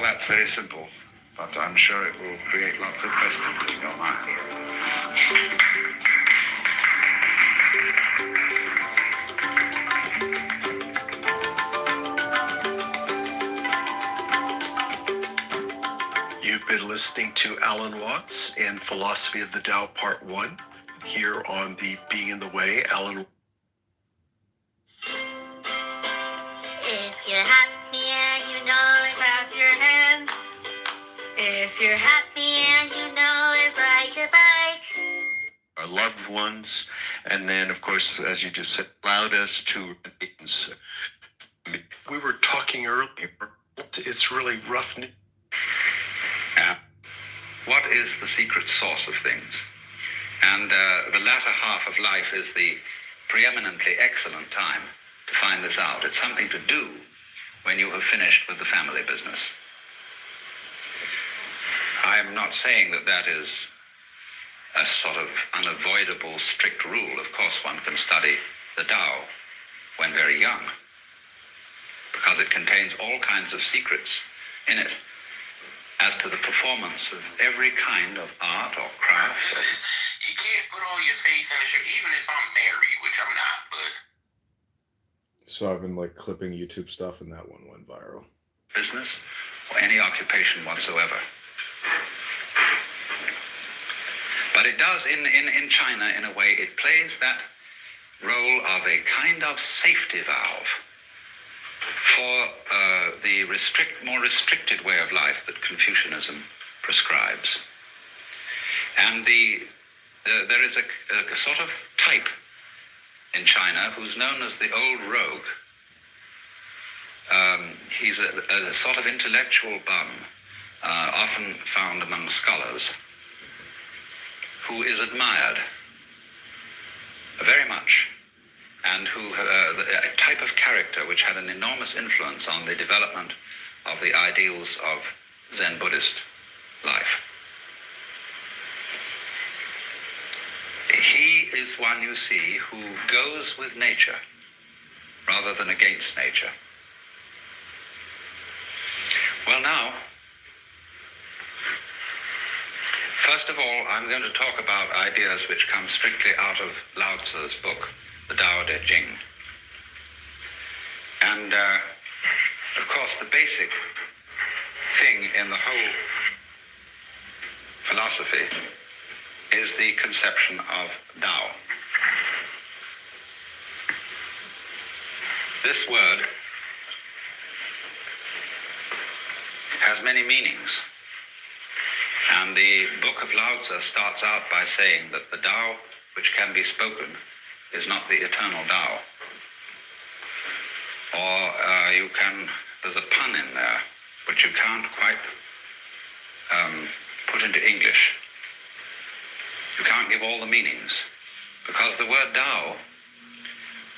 all that's very simple, but I'm sure it will create lots of questions in your mind. You've been listening to Alan Watts in Philosophy of the Tao Part 1 here on the Being in the Way. Alan. If you're happy and you know it, clap your hands. If you're happy and you know it, ride your bike. Our loved ones, and then, of course, as you just said, allowed us to. We were talking earlier. It's really rough news. What is the secret source of things? And the latter half of life is the preeminently excellent time to find this out. It's something to do when you have finished with the family business. I'm not saying that that is a sort of unavoidable strict rule. Of course, one can study the Tao when very young, because it contains all kinds of secrets in it as to the performance of every kind of art or craft. You can't put all your faith in it, even if I'm married, which I'm not, but... So I've been, clipping YouTube stuff, and that one went viral. Business or any occupation whatsoever. But it does, in China, in a way, it plays that role of a kind of safety valve for the more restricted way of life that Confucianism prescribes. And there is a sort of type in China who's known as the old rogue. He's a sort of intellectual bum, often found among scholars, who is admired very much, and who a type of character which had an enormous influence on the development of the ideals of Zen Buddhist life. He is one, you see, who goes with nature rather than against nature. Well, now, first of all, I'm going to talk about ideas which come strictly out of Lao Tzu's book, the Tao Te Ching. And, of course, the basic thing in the whole philosophy is the conception of Tao. This word has many meanings. And the book of Lao Tzu starts out by saying that the Tao which can be spoken is not the eternal Tao. Or there's a pun in there, which you can't quite put into English. You can't give all the meanings, because the word Tao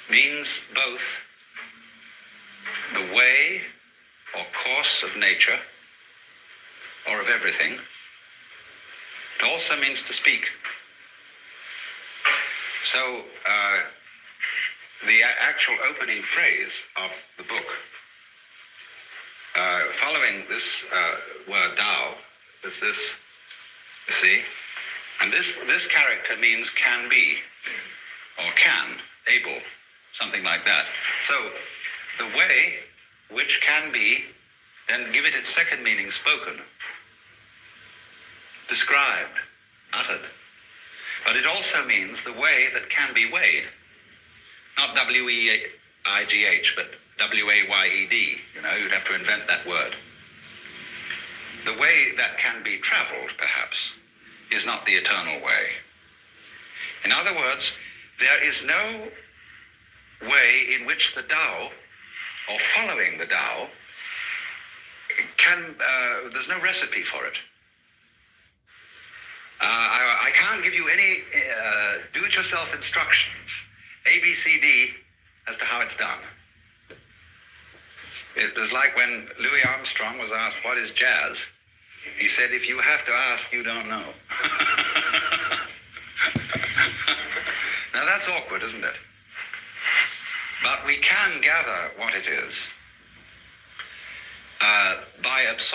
means both the way or course of nature, or of everything. It also means to speak. So the actual opening phrase of the book, following this word Tao, is this, you see? And this character means can be, or can, able, something like that. So the way which can be, then give it its second meaning, spoken, described, uttered. But it also means the way that can be weighed. Not W-E-I-G-H, but W-A-Y-E-D. You'd have to invent that word. The way that can be traveled, perhaps, is not the eternal way. In other words, there is no way in which the Tao, or following the Tao, there's no recipe for it. I can't give you any do-it-yourself instructions, A, B, C, D, as to how it's done. It was like when Louis Armstrong was asked, what is jazz? He said, if you have to ask, you don't know. Now that's awkward, isn't it? But we can gather what it is by absorbing